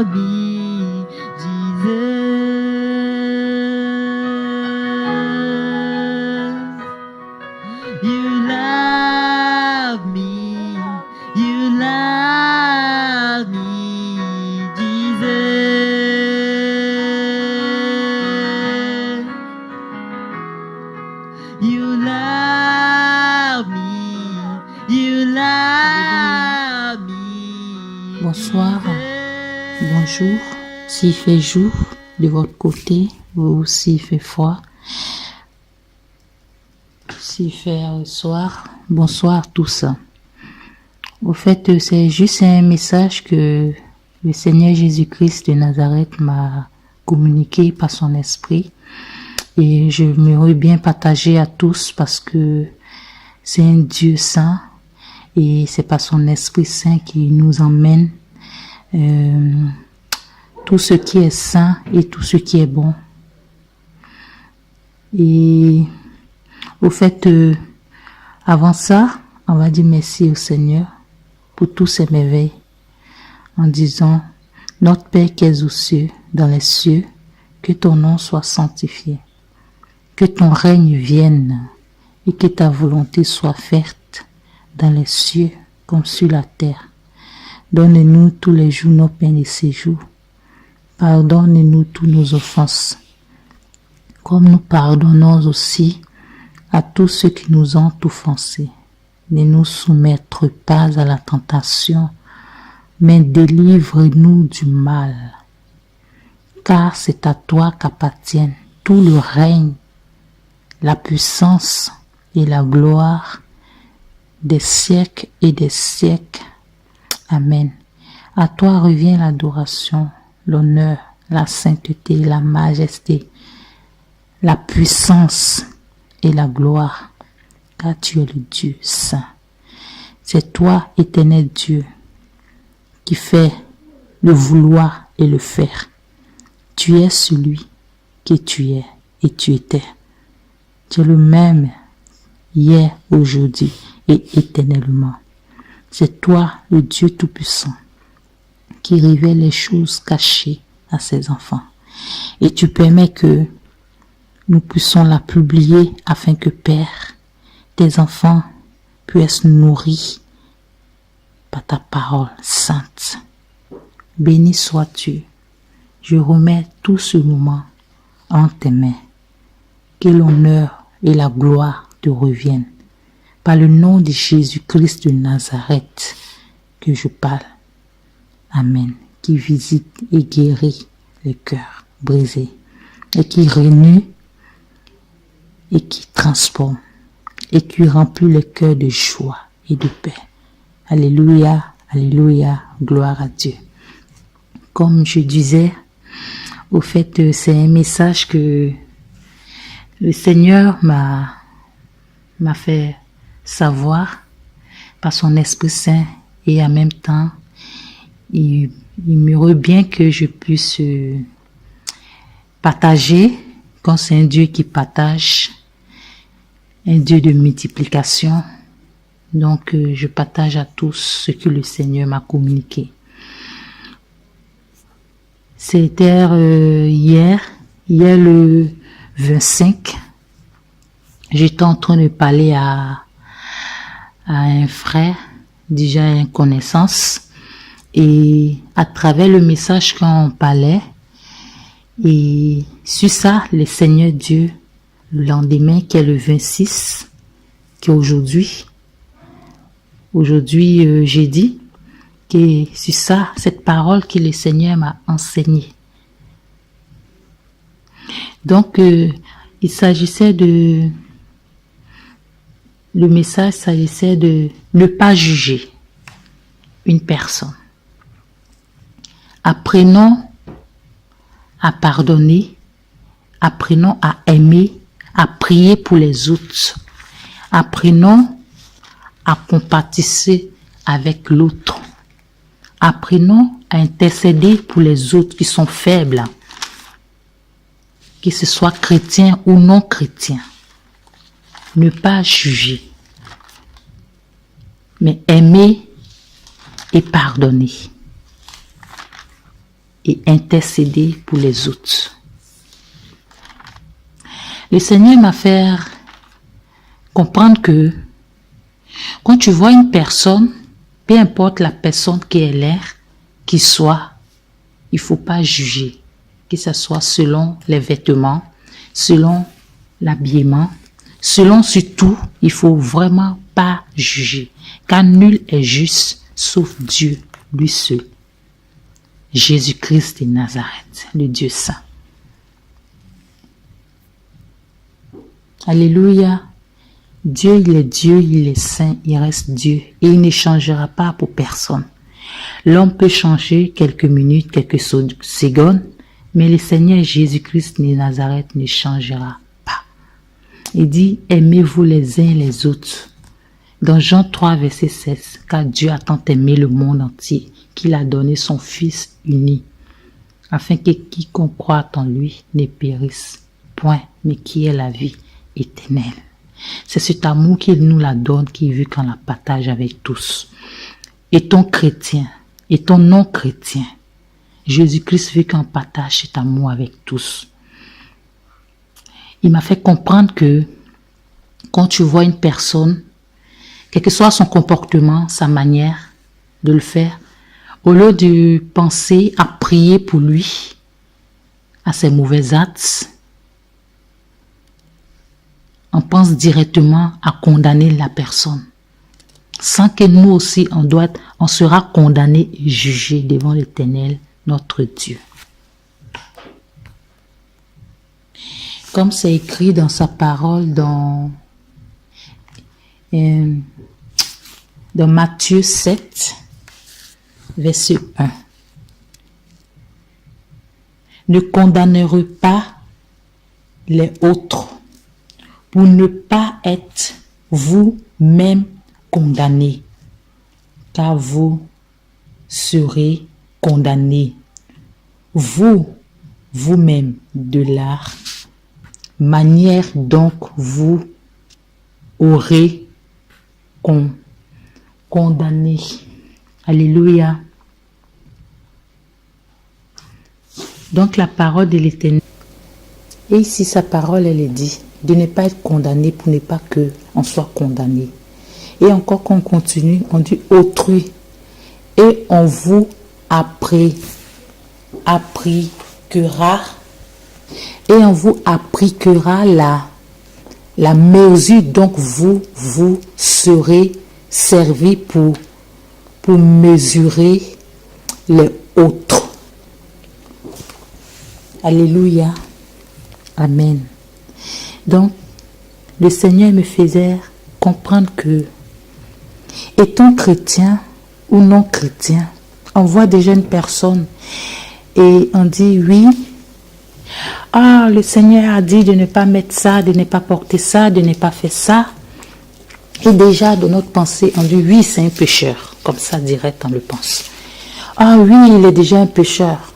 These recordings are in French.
me, Jesus. You love me, you love me, Jesus. You love me, you love me. Bonsoir, bonjour. S'il fait jour de votre côté ou s'il fait froid, s'il fait soir, bonsoir tous. Au fait, c'est juste un message que le Seigneur Jésus-Christ de Nazareth m'a communiqué par son esprit. Et je m'aimerais bien partager à tous parce que c'est un Dieu saint et c'est par son Esprit Saint qui nous emmène tout ce qui est saint et tout ce qui est bon. Et au fait, avant ça, on va dire merci au Seigneur pour tous ces merveilles en disant « Notre Père qui es aux cieux, dans les cieux, que ton nom soit sanctifié, que ton règne vienne et que ta volonté soit faite dans les cieux comme sur la terre. Donne-nous tous les jours nos pains de ce jour. Pardonne-nous toutes nos offenses, comme nous pardonnons aussi à tous ceux qui nous ont offensés. Ne nous soumettre pas à la tentation, mais délivre-nous du mal. Car c'est à toi qu'appartiennent tout le règne, la puissance et la gloire des siècles et des siècles. Amen. À toi revient l'adoration, l'honneur, la sainteté, la majesté, la puissance et la gloire, car tu es le Dieu saint. C'est toi, éternel Dieu, qui fais le vouloir et le faire. Tu es celui que tu es et tu étais. Tu es le même hier, aujourd'hui et éternellement. C'est toi, le Dieu Tout-Puissant, qui révèle les choses cachées à ses enfants. Et tu permets que nous puissions la publier afin que, Père, tes enfants puissent nous nourrir par ta parole sainte. Béni sois-tu. Je remets tout ce moment en tes mains. Que l'honneur et la gloire te reviennent. Par le nom de Jésus-Christ de Nazareth que je parle. Amen. Qui visite et guérit les cœurs brisés. Et qui renoue et qui transforme. Et qui remplit le cœur de joie et de paix. Alléluia, alléluia, gloire à Dieu. Comme je disais, au fait, c'est un message que le Seigneur m'a fait savoir par son Esprit Saint et en même temps, il m'aimerait bien que je puisse partager, quand c'est un Dieu qui partage, un Dieu de multiplication. Donc, je partage à tous ce que le Seigneur m'a communiqué. C'était hier le 25, j'étais en train de parler à un frère, déjà une connaissance, et à travers le message qu'on parlait, et sur ça, le Seigneur Dieu, le lendemain, qui est le 26, qui est aujourd'hui, j'ai dit que sur ça, cette parole que le Seigneur m'a enseignée. Donc, il s'agissait le message s'agissait de ne pas juger une personne. Apprenons à pardonner, apprenons à aimer, à prier pour les autres. Apprenons à compatir avec l'autre. Apprenons à intercéder pour les autres qui sont faibles, que ce soit chrétiens ou non chrétiens. Ne pas juger, mais aimer et pardonner. et intercéder pour les autres. Le Seigneur m'a fait comprendre que quand tu vois une personne, peu importe la personne qu'elle est, qu'il soit, il ne faut pas juger, que ce soit selon les vêtements, selon l'habillement, selon surtout, il ne faut vraiment pas juger, car nul est juste sauf Dieu, lui seul. Jésus-Christ de Nazareth, le Dieu saint. Alléluia. Dieu, il est Dieu, il est saint, il reste Dieu et il ne changera pas pour personne. L'homme peut changer quelques minutes, quelques secondes, mais le Seigneur Jésus-Christ de Nazareth ne changera pas. Il dit, aimez-vous les uns les autres. Dans Jean 3, verset 16, car Dieu a tant aimé le monde entier qu'il a donné son Fils uni, afin que quiconque croit en lui ne périsse point, mais qui ait la vie éternelle. C'est cet amour qu'il nous la donne, qu'il veut qu'on la partage avec tous. Étant chrétien, étant non chrétien, Jésus-Christ veut qu'on partage cet amour avec tous. Il m'a fait comprendre que quand tu vois une personne, quel que soit son comportement, sa manière de le faire, au lieu de penser à prier pour lui, à ses mauvais actes, on pense directement à condamner la personne. Sans que nous aussi, on sera condamné et jugé devant l'Éternel, notre Dieu. Comme c'est écrit dans sa parole dans Matthieu 7, verset 1. Ne condamnerez pas les autres pour ne pas être vous-même condamnés, car vous serez condamnés, vous-même, de la manière dont vous aurez condamné. Alléluia. Donc la parole de l'Éternel. Et ici sa parole, elle est dit de ne pas être condamné pour ne pas qu'on soit condamné. Et encore qu'on continue, on dit autrui. Et on vous appliquera. Et on vous appliquera la mesure dont vous serez servi pour mesurer les autres. Alléluia. Amen. Donc, le Seigneur me faisait comprendre que, étant chrétien ou non chrétien, on voit déjà une personne et on dit oui, le Seigneur a dit de ne pas mettre ça, de ne pas porter ça, de ne pas faire ça. Et déjà, dans notre pensée, on dit oui, c'est un pécheur. Comme ça, direct, on le pense. Ah oui, il est déjà un pécheur.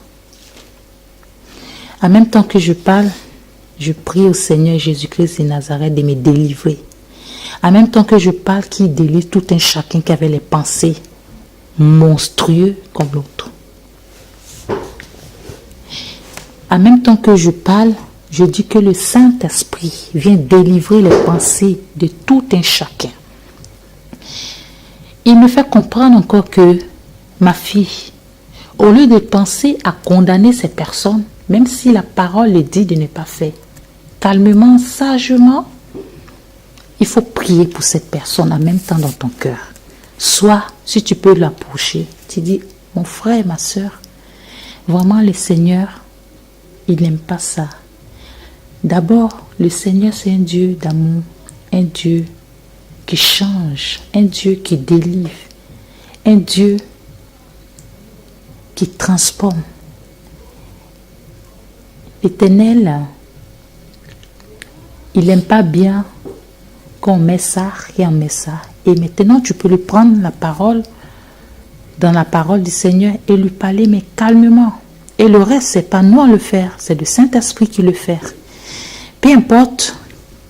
En même temps que je parle, je prie au Seigneur Jésus-Christ de Nazareth de me délivrer. En même temps que je parle, qu'il délivre tout un chacun qui avait les pensées monstrueuses comme l'autre. En même temps que je parle, je dis que le Saint-Esprit vient délivrer les pensées de tout un chacun. Il me fait comprendre encore que ma fille, au lieu de penser à condamner ces personnes, même si la parole le dit de ne pas faire, calmement, sagement, il faut prier pour cette personne en même temps dans ton cœur. Soit, si tu peux l'approcher, tu dis, mon frère, ma soeur, vraiment le Seigneur, il n'aime pas ça. D'abord, le Seigneur, c'est un Dieu d'amour, un Dieu qui change, un Dieu qui délivre, un Dieu qui transforme. L'Éternel, il n'aime pas bien qu'on met ça et on met ça. Et maintenant, tu peux lui prendre la parole, dans la parole du Seigneur, et lui parler, mais calmement. Et le reste, c'est pas nous à le faire, c'est le Saint-Esprit qui le fait. Peu importe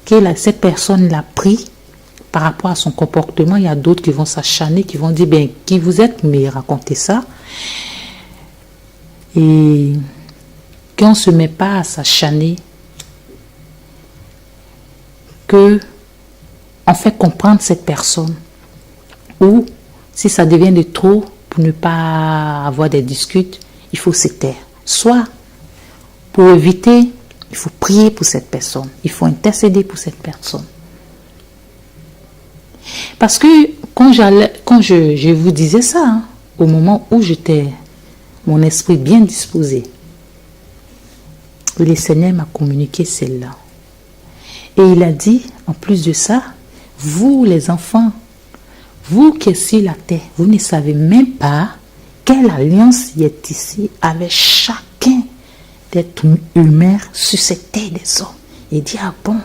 que cette personne l'a pris par rapport à son comportement, il y a d'autres qui vont s'acharner, qui vont dire, ben, qui vous êtes, mais racontez ça. Et qu'on ne se met pas à s'acharner, que on fait comprendre cette personne, ou si ça devient de trop, pour ne pas avoir des disputes, il faut se taire. Soit pour éviter, il faut prier pour cette personne, il faut intercéder pour cette personne. Parce que quand je vous disais ça, hein, au moment où j'étais, mon esprit bien disposé, le Seigneur m'a communiqué celle-là. Et il a dit, en plus de ça, vous les enfants, vous qui êtes sur la terre, vous ne savez même pas quelle alliance y est ici avec chacun d'être humain sur cette terre des hommes. Il dit, ah bon,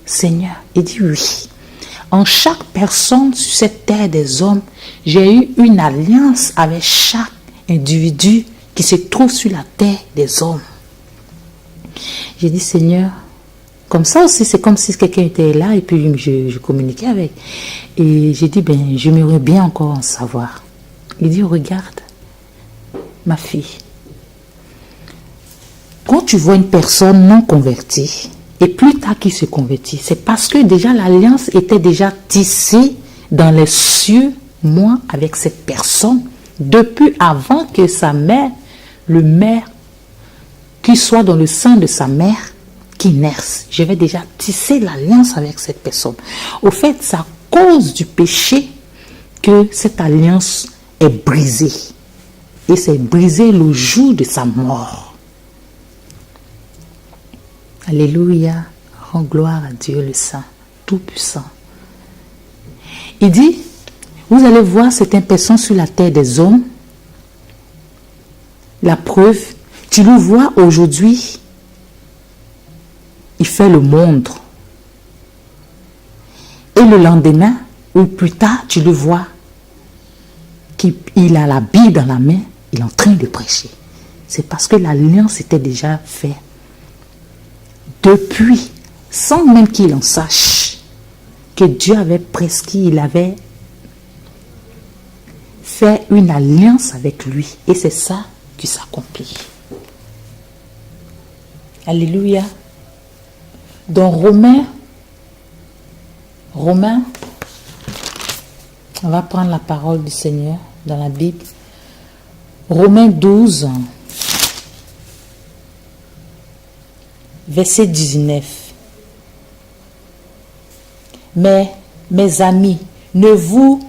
Seigneur? Il dit, oui. En chaque personne sur cette terre des hommes, j'ai eu une alliance avec chaque individu qui se trouve sur la terre des hommes. J'ai dit, Seigneur, comme ça aussi, c'est comme si quelqu'un était là et puis je communiquais avec. Et j'ai dit, ben, j'aimerais bien encore en savoir. Il dit, regarde, ma fille, quand tu vois une personne non convertie, et plus tard qu'il se convertit, c'est parce que déjà l'alliance était déjà tissée dans les cieux, moi, avec cette personne, depuis avant que sa mère, le mère, qu'il soit dans le sein de sa mère, qui naisse. Je vais déjà tisser l'alliance avec cette personne. Au fait, c'est à cause du péché que cette alliance est brisée. Et c'est brisé le jour de sa mort. Alléluia. Rends gloire à Dieu le Saint, Tout-Puissant. Il dit, vous allez voir certaines personnes sur la terre des hommes. La preuve, tu le vois aujourd'hui, il fait le monde. Et le lendemain, ou plus tard, tu le vois, qu'il a la Bible dans la main, il est en train de prêcher. C'est parce que l'alliance était déjà faite. Depuis, sans même qu'il en sache, que Dieu avait prescrit, il avait fait une alliance avec lui. Et c'est ça qui s'accomplit. Alléluia. Dans Romains, on va prendre la parole du Seigneur dans la Bible. Romains 12, verset 19. Mais, mes amis, ne vous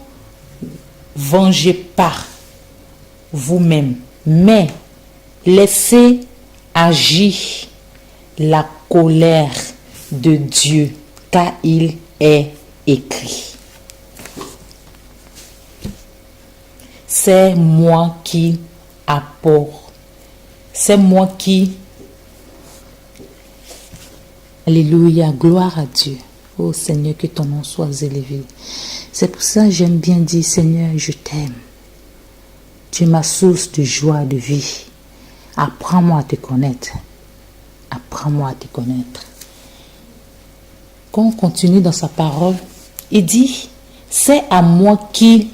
vengez pas vous-même, mais laissez agir la colère de Dieu, car il est écrit. C'est moi qui apporte. C'est moi qui... Alléluia, gloire à Dieu. Oh Seigneur, que ton nom soit élevé. C'est pour ça que j'aime bien dire, Seigneur, je t'aime. Tu es ma source de joie, de vie. Apprends-moi à te connaître. Apprends-moi à te connaître. Quand on continue dans sa parole, il dit, c'est à moi qu'il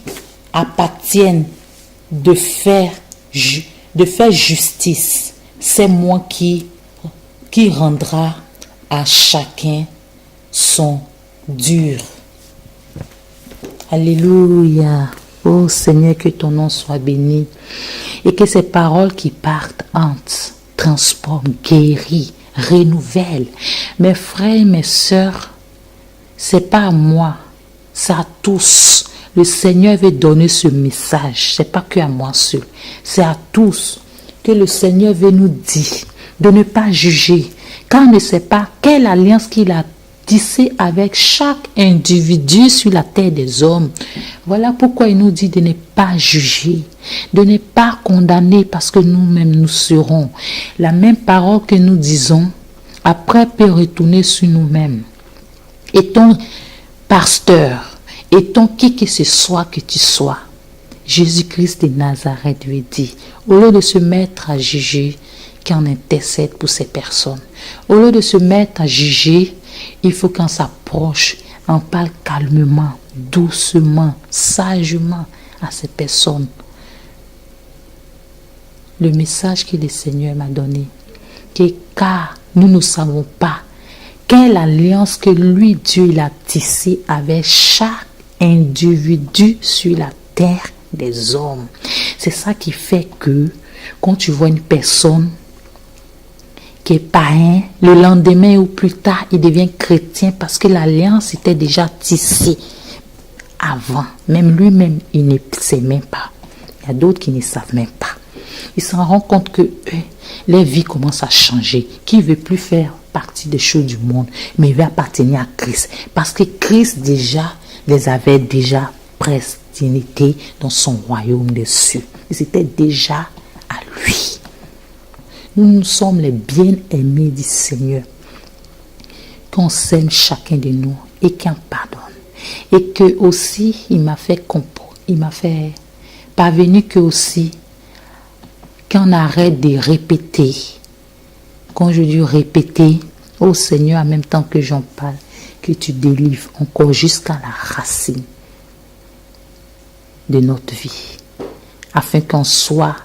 appartient de faire justice. C'est moi qui rendra à chacun son dur. Alléluia. Oh Seigneur, que ton nom soit béni. Et que ces paroles qui partent hantent, transforment, guérissent, renouvellent. Mes frères, mes sœurs, c'est pas à moi, c'est à tous. Le Seigneur veut donner ce message. C'est pas que à moi seul. C'est à tous que le Seigneur veut nous dire de ne pas juger. Car on ne sait pas quelle alliance qu'il a tissée avec chaque individu sur la terre des hommes. Voilà pourquoi il nous dit de ne pas juger, de ne pas condamner, parce que nous-mêmes nous serons. La même parole que nous disons, après peut retourner sur nous-mêmes. Et ton pasteur, et ton qui que ce soit que tu sois, Jésus-Christ de Nazareth lui dit, au lieu de se mettre à juger, qu'on intercède pour ces personnes. Au lieu de se mettre à juger, il faut qu'on s'approche, on parle calmement, doucement, sagement à ces personnes. le message que le Seigneur m'a donné, que car nous ne savons pas quelle alliance que lui, Dieu, il a tissée avec chaque individu sur la terre des hommes. C'est ça qui fait que quand tu vois une personne qui est païen, le lendemain ou plus tard, il devient chrétien parce que l'alliance était déjà tissée avant. Même lui-même, il ne sait même pas. Il y a d'autres qui ne savent même pas. Ils s'en rendent compte que leur vie commence à changer. Qui ne veut plus faire partie des choses du monde, mais il veut appartenir à Christ. Parce que Christ déjà les avait déjà prédestinés dans son royaume des cieux. Ils étaient déjà à lui. Nous sommes les bien-aimés du Seigneur. Qu'on s'aime chacun de nous et qu'on pardonne. Et que aussi, il m'a fait parvenir que aussi, qu'on arrête de répéter. Quand je dis répéter, ô Seigneur, en même temps que j'en parle, que tu délivres encore jusqu'à la racine de notre vie. Afin qu'on soit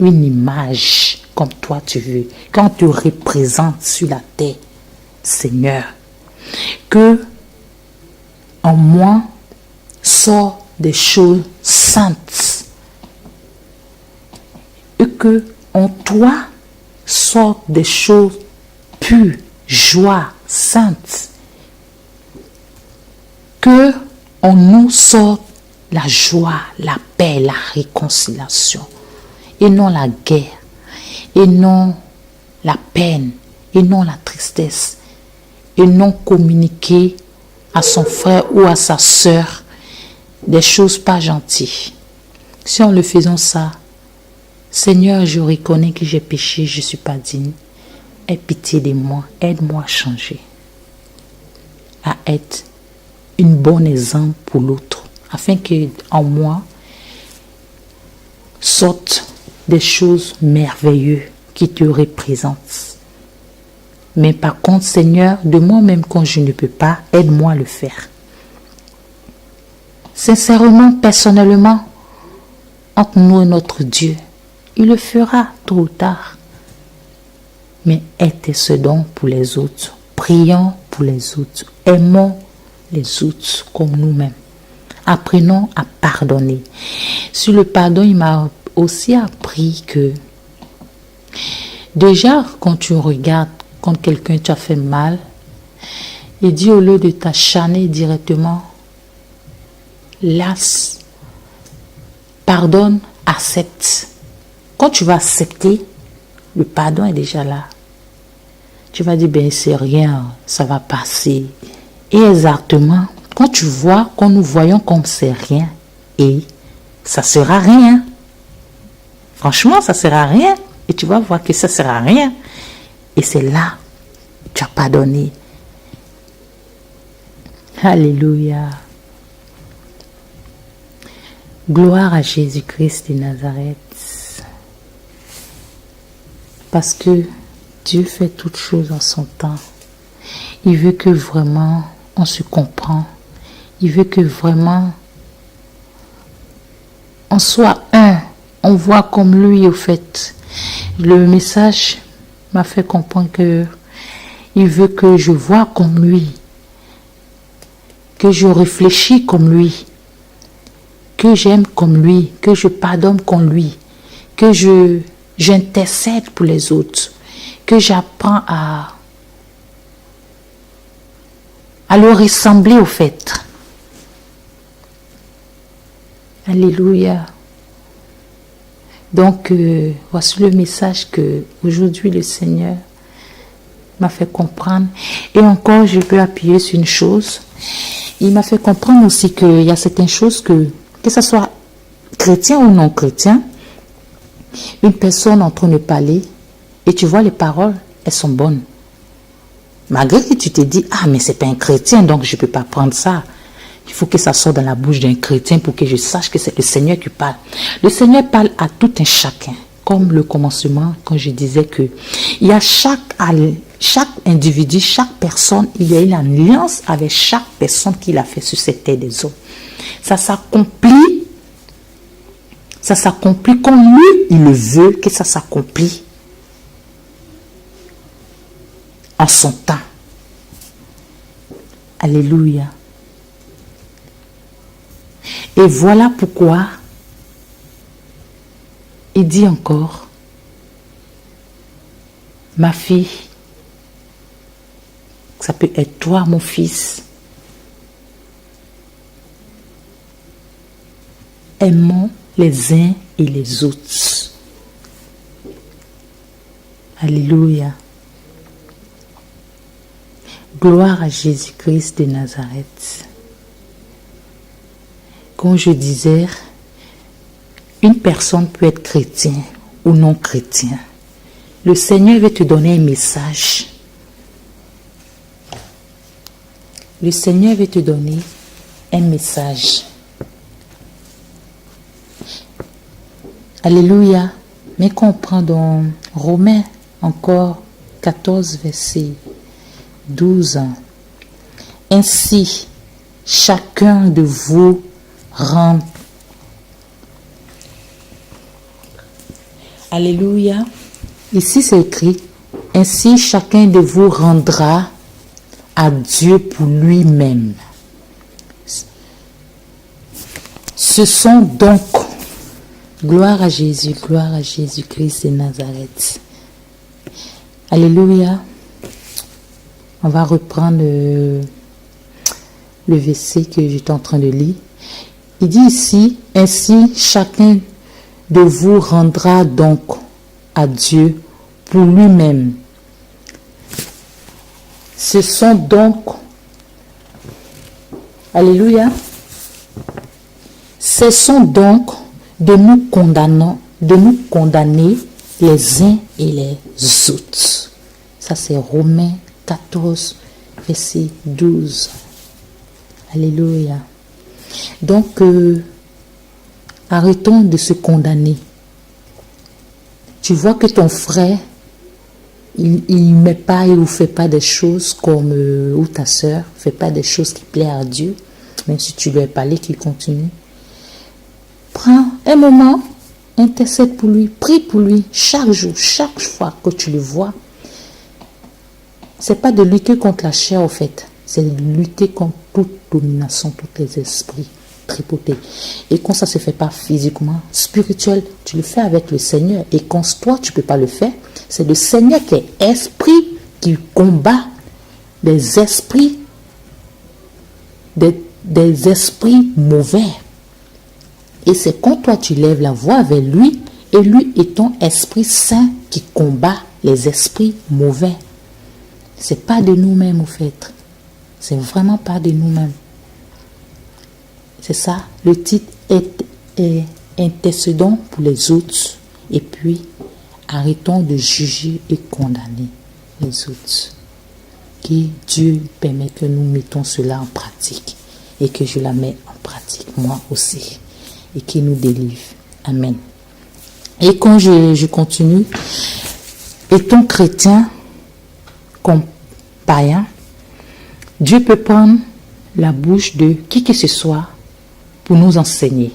une image comme toi tu veux. Quand tu représentes sur la terre, Seigneur, que en moi sort des choses saintes et que en toi sortent des choses pures, joie, saintes. Que en nous sorte la joie, la paix, la réconciliation et non la guerre et non la peine et non la tristesse et non communiquer à son frère ou à sa sœur des choses pas gentilles. Si en le faisant ça, Seigneur, je reconnais que j'ai péché, je ne suis pas digne. Aie pitié de moi, aide-moi à changer, à être une bonne exemple pour l'autre, afin que en moi sortent des choses merveilleuses qui te représentent. Mais par contre, Seigneur, de moi-même quand je ne peux pas, aide-moi à le faire. Sincèrement, personnellement, entre nous et notre Dieu, il le fera tôt ou tard. Mais intercédons pour les autres, prions pour les autres, aimons les autres comme nous-mêmes. Apprenons à pardonner. Sur le pardon, il m'a aussi appris que déjà, quand tu regardes, quand quelqu'un t'a fait mal, il dit au lieu de t'acharner directement, laisse, pardonne, accepte. Quand tu vas accepter, le pardon est déjà là. Tu vas dire, ben c'est rien, ça va passer. Et exactement, quand tu vois, quand nous voyons comme c'est rien, et ça sera rien. Franchement, ça sera rien. Et tu vas voir que ça sera rien. Et c'est là, tu as pardonné. Alléluia. Gloire à Jésus-Christ de Nazareth. Parce que Dieu fait toutes choses en son temps. Il veut que vraiment on se comprend. Il veut que vraiment on soit un. On voit comme lui au fait. Le message m'a fait comprendre que il veut que je vois comme lui. Que je réfléchis comme lui. Que j'aime comme lui. Que je pardonne comme lui. Que j'intercède pour les autres. Que j'apprends à le ressembler au fait. Alléluia. Donc, voici le message que aujourd'hui le Seigneur m'a fait comprendre. Et encore, je peux appuyer sur une chose. Il m'a fait comprendre aussi qu'il y a certaines choses que ce soit chrétien ou non chrétien, une personne en train de parler, et tu vois les paroles, elles sont bonnes. Malgré que tu te dis, ah mais c'est pas un chrétien, donc je ne peux pas prendre ça. Il faut que ça sorte dans la bouche d'un chrétien pour que je sache que c'est le Seigneur qui parle. Le Seigneur parle à tout un chacun. Comme le commencement, quand je disais que il y a chaque individu, chaque personne, il y a une alliance avec chaque personne qu'il a fait sur cette terre des hommes. Ça s'accomplit ça s'accomplit comme lui, il le veut, que ça s'accomplit en son temps. Alléluia. Et voilà pourquoi il dit encore, ma fille, ça peut être toi, mon fils, aimons les uns et les autres. Alléluia. Gloire à Jésus-Christ de Nazareth. Comme je disais, une personne peut être chrétien ou non chrétien. Le Seigneur veut te donner un message. Le Seigneur veut te donner un message. Alléluia. Mais qu'on prend dans Romains encore 14, verset 12. Ainsi, chacun de vous rend. Alléluia. Ici c'est écrit, ainsi chacun de vous rendra à Dieu pour lui-même. Ce sont donc, gloire à Jésus-Christ de Nazareth. Alléluia. On va reprendre le verset que j'étais en train de lire. Il dit ici, ainsi chacun de vous rendra donc à Dieu pour lui-même. Ce sont donc, alléluia, cessons donc de nous condamner les uns et les autres. Ça c'est Romains 14, verset 12. Alléluia. Donc, arrêtons de se condamner. Tu vois que ton frère, il ne fait pas des choses comme, ou ta soeur ne fait pas des choses qui plaisent à Dieu, même si tu lui as parlé qu'il continue. Prends un moment, intercède pour lui, prie pour lui, chaque jour, chaque fois que tu le vois. Ce n'est pas de lutter contre la chair, en fait. C'est de lutter contre toute domination, tous les esprits tripotés. Et quand ça ne se fait pas physiquement, spirituel, tu le fais avec le Seigneur. Et quand toi, tu ne peux pas le faire, c'est le Seigneur qui est esprit, qui combat des esprits, des esprits mauvais. Et c'est quand toi, tu lèves la voix vers lui, et lui est ton esprit saint qui combat les esprits mauvais. Ce n'est pas de nous-mêmes, au fait. C'est vraiment pas de nous-mêmes. C'est ça, le titre est intercédons pour les autres et puis arrêtons de juger et condamner les autres. Que Dieu permet que nous mettons cela en pratique et que je la mets en pratique, moi aussi, et qu'il nous délivre. Amen. Et quand je continue, étant chrétien comme païen, Dieu peut prendre la bouche de qui que ce soit pour nous enseigner.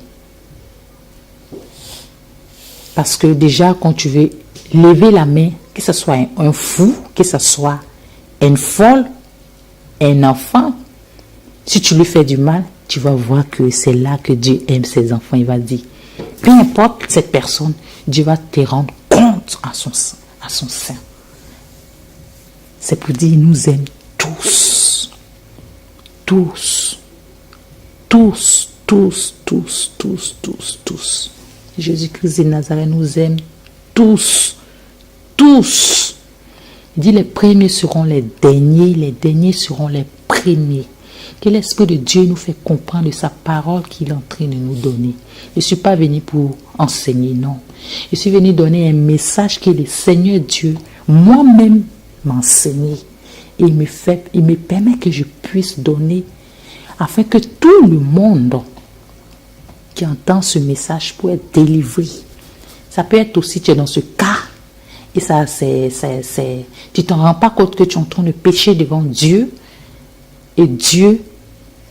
Parce que déjà, quand tu veux lever la main, que ce soit un fou, que ce soit une folle, un enfant, si tu lui fais du mal, tu vas voir que c'est là que Dieu aime ses enfants. Il va dire, peu importe cette personne, Dieu va te rendre compte à son sein. C'est pour dire, il nous aime tous. Tous. Tous. Tous, tous, tous, tous, tous. Jésus-Christ de Nazareth nous aime tous. Tous. Il dit les premiers seront les derniers seront les premiers. Que l'Esprit de Dieu nous fait comprendre de sa parole qu'il est en train de nous donner. Je ne suis pas venu pour enseigner, non. Je suis venu donner un message que le Seigneur Dieu moi-même m'a enseigné. Et il me permet que je puisse donner afin que tout le monde qui entend ce message puisse être délivré. Ça peut être aussi, tu es dans ce cas, et ça, tu ne t'en rends pas compte que tu es en train de pécher devant Dieu, et Dieu,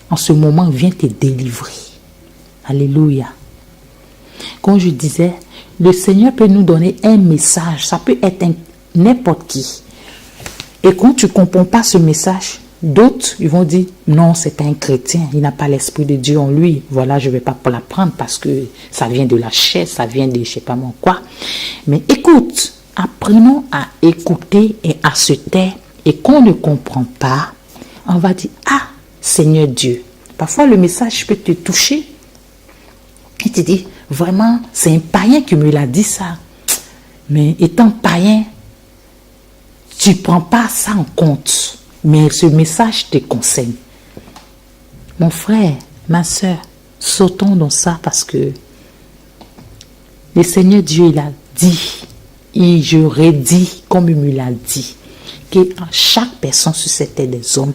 en ce moment, vient te délivrer. Alléluia. Comme je disais, le Seigneur peut nous donner un message. Ça peut être n'importe qui. Et quand tu ne comprends pas ce message, d'autres, ils vont dire, non, c'est un chrétien, il n'a pas l'Esprit de Dieu en lui. Voilà, je ne vais pas l'apprendre parce que ça vient de la chair, ça vient de je ne sais pas moi quoi. Mais écoute, apprenons à écouter et à se taire. Et quand on ne comprend pas, on va dire, ah, Seigneur Dieu. Parfois, le message peut te toucher. Et tu dis, vraiment, c'est un païen qui me l'a dit ça. Mais étant païen, tu ne prends pas ça en compte. Mais ce message te concerne. Mon frère, ma soeur, sautons dans ça parce que le Seigneur Dieu, il a dit, et je redis comme il me l'a dit, que chaque personne sur cette terre des hommes,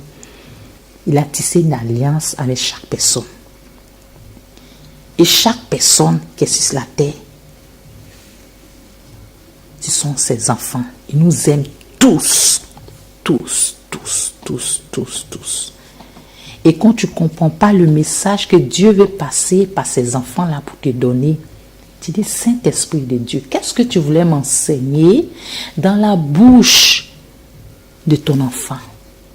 il a tissé une alliance avec chaque personne. Et chaque personne qui est sur la terre, ce sont ses enfants. Il nous aime tous, tous, tous, tous, tous, tous. Et quand tu ne comprends pas le message que Dieu veut passer par ces enfants-là pour te donner, tu dis, Saint-Esprit de Dieu, qu'est-ce que tu voulais m'enseigner dans la bouche de ton enfant?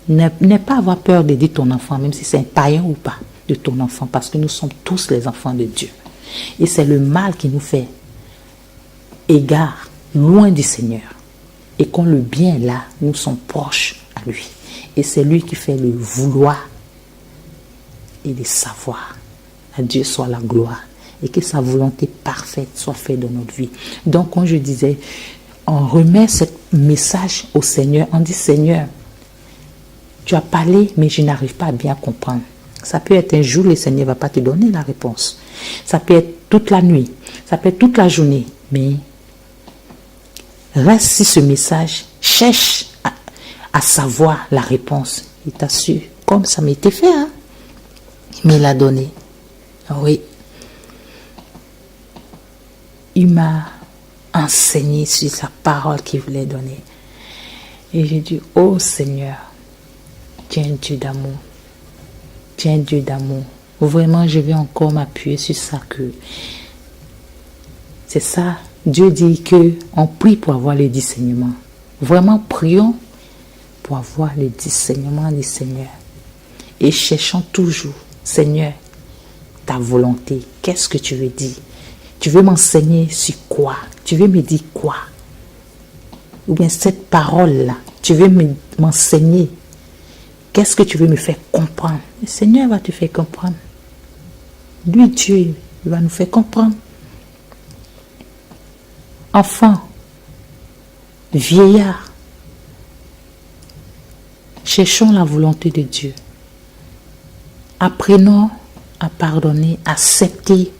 N'aie pas avoir peur de dire ton enfant, même si c'est un païen ou pas, de ton enfant, parce que nous sommes tous les enfants de Dieu. Et c'est le mal qui nous fait égard, loin du Seigneur. Et quand le bien est là, nous sommes proches à lui. Et c'est lui qui fait le vouloir et le savoir. À Dieu soit la gloire. Et que sa volonté parfaite soit faite dans notre vie. Donc, quand je disais, on remet ce message au Seigneur, on dit, Seigneur, tu as parlé, mais je n'arrive pas à bien comprendre. Ça peut être un jour, le Seigneur ne va pas te donner la réponse. Ça peut être toute la nuit, ça peut être toute la journée, mais reste sur ce message, cherche à savoir la réponse. Il t'assure, comme ça m'a été fait, hein? Il me l'a donné. Oui. Il m'a enseigné sur sa parole qu'il voulait donner. Et j'ai dit, oh Seigneur, tu es un Dieu d'amour. Tu es un Dieu d'amour. Vraiment, je vais encore m'appuyer sur ça que c'est ça. Dieu dit que on prie pour avoir le discernement. Vraiment, prions pour avoir le discernement du Seigneur. Et cherchons toujours, Seigneur, ta volonté. Qu'est-ce que tu veux dire? Tu veux m'enseigner sur quoi? Tu veux me dire quoi? Ou bien cette parole-là, tu veux m'enseigner? Qu'est-ce que tu veux me faire comprendre? Le Seigneur va te faire comprendre. Lui, Dieu, il va nous faire comprendre. Enfants, vieillards, cherchons la volonté de Dieu. Apprenons à pardonner, à accepter.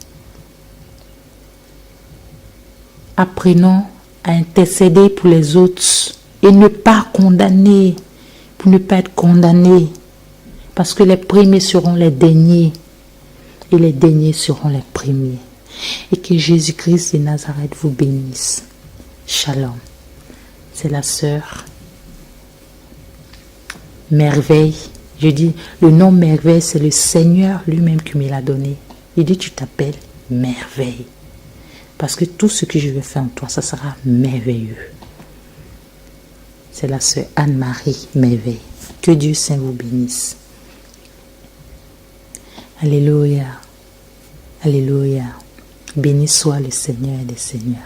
Apprenons à intercéder pour les autres et ne pas condamner, pour ne pas être condamnés. Parce que les premiers seront les derniers et les derniers seront les premiers. Et que Jésus-Christ de Nazareth vous bénisse. Shalom. C'est la sœur Merveille. Je dis, le nom Merveille, c'est le Seigneur lui-même qui me l'a donné. Il dit, tu t'appelles Merveille. Parce que tout ce que je vais faire en toi, ça sera merveilleux. C'est la sœur Anne-Marie Merveille. Que Dieu Saint vous bénisse. Alléluia. Alléluia. Béni soit le Seigneur des Seigneurs.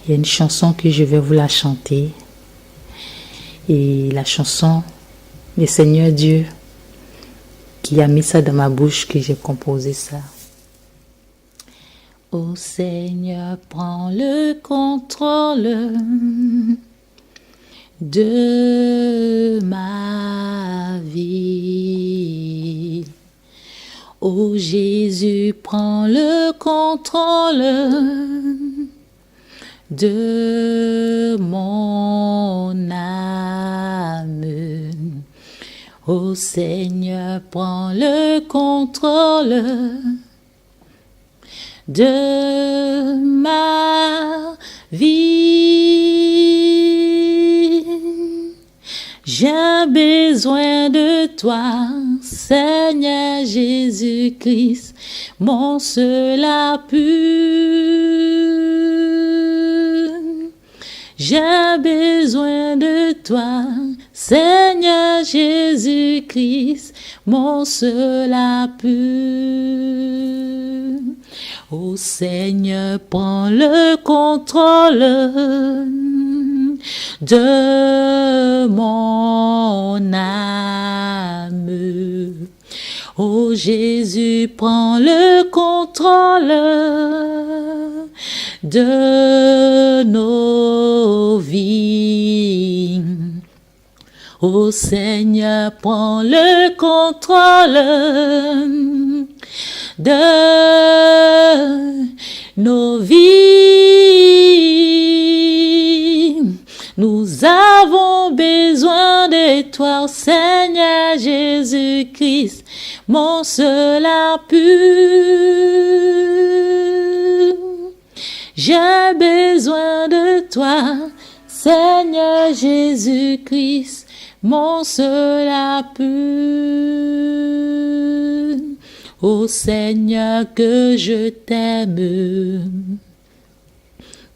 Il y a une chanson que je vais vous la chanter. Et la chanson, le Seigneur Dieu, qui a mis ça dans ma bouche, que j'ai composé ça. Ô Seigneur, prends le contrôle de ma vie. Ô Jésus, prends le contrôle de mon âme. Ô Seigneur, prends le contrôle de ma vie. J'ai besoin de toi, Seigneur Jésus-Christ. mon seul appui. J'ai besoin de toi, Seigneur Jésus-Christ, mon seul appui. Ô Seigneur, prends le contrôle de mon âme. Ô Jésus, prends le contrôle de nos vies. Ô Seigneur, prends le contrôle de nos vies. Nous avons besoin de toi, Seigneur Jésus-Christ, mon seul appui. J'ai besoin de toi, Seigneur Jésus-Christ, mon seul appui. Ô Seigneur, que je t'aime,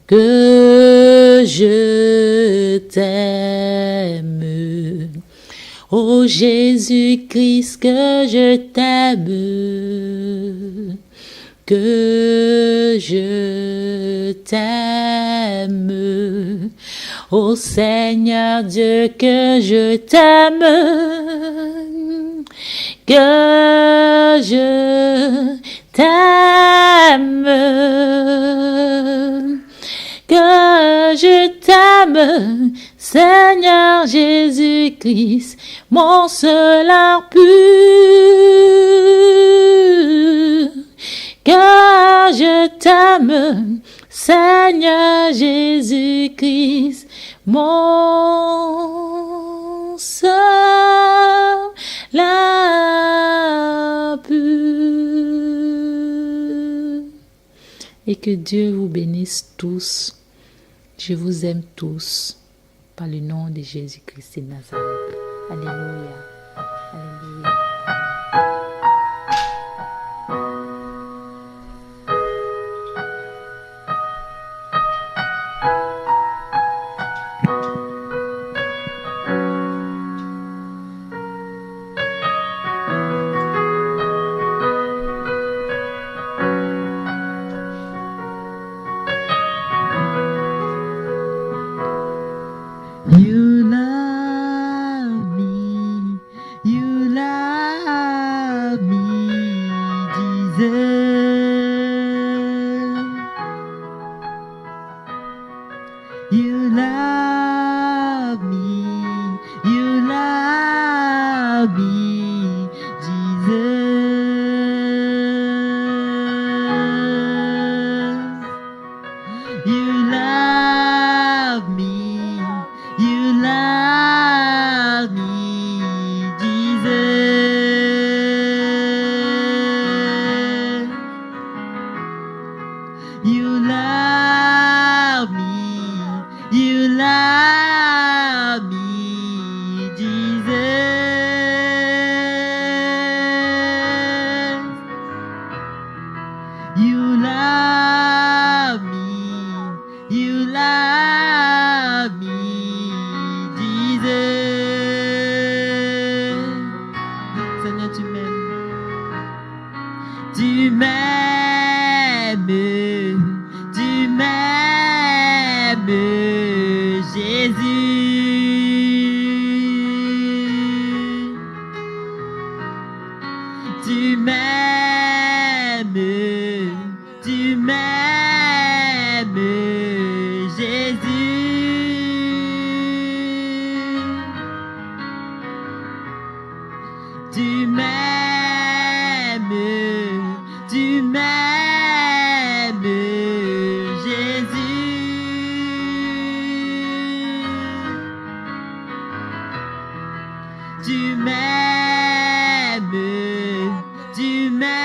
que je t'aime. Ô Jésus-Christ, que je t'aime, que je t'aime. Ô Seigneur Dieu, que je t'aime, que je t'aime, que je t'aime, Seigneur Jésus-Christ, mon seul appui. Que je t'aime, Seigneur Jésus-Christ, mon seul appui. Et que Dieu vous bénisse tous. Je vous aime tous. Par le nom de Jésus-Christ de Nazareth. Alléluia. Alléluia. You love me, you love me, Jesus. You love me, you love me, Jesus. You love me, you love me, Jesus. You love me, you love me, Jesus. You love me, you love me, Jesus. Seigneur, tu m'aimes. Tu m'aimes, tu m'aimes, Jésus. Tu m'aimes, tu m'aimes, Jésus. Tu m'aimes, tu m'aimes, Jésus. Tu m'aimes, tu m'aimes,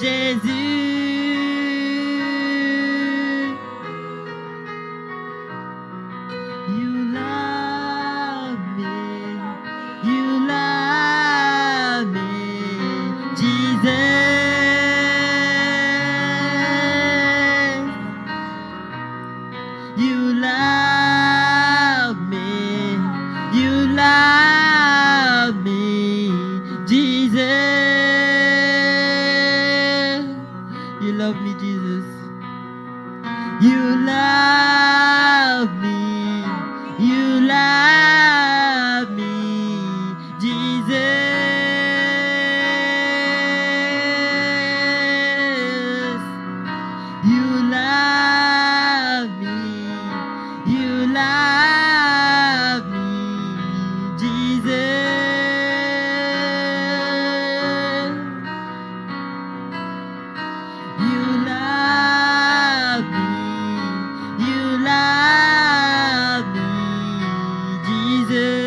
Jésus. You love me, you love me, Jesus. You love me, Jesus. You love me. You love me, Jesus. You love me. You love me, Jesus. You love me. You love me, Jesus.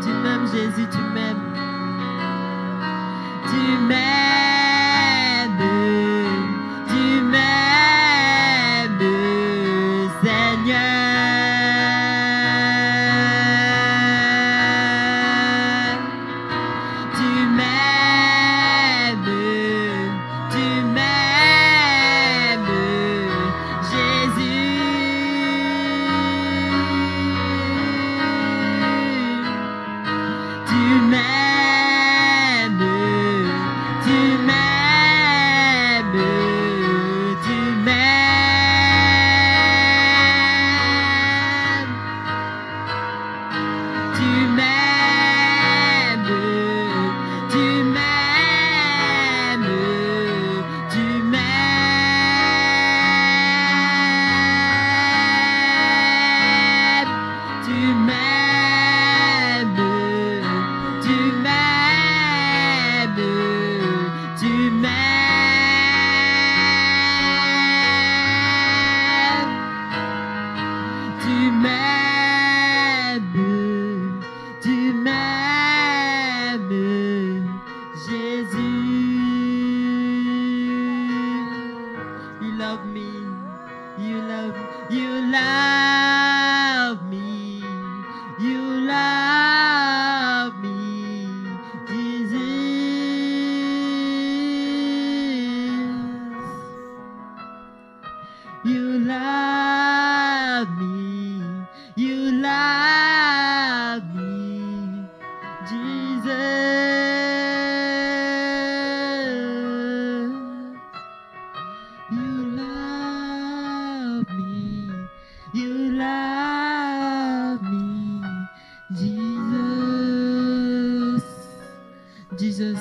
Tu m'aimes, Jésus, tu m'aimes. Tu m'aimes. Tu m'aimes, Seigneur. Tu m'aimes. Tu m'aimes, Jésus. Tu m'aimes. Tu m'aimes. Tu m'aimes. Tu m'aimes. Tu m'aimes. Tu m'aimes. Tu m'aimes. Tu m'aimes. Tu m'aimes. Tu m'aimes. Tu m'aimes, Jésus. You love me. You love me. You love me. You love me, Jesus. You love me. You love me, Jesus. You love me. You love me, Jesus. Jesus.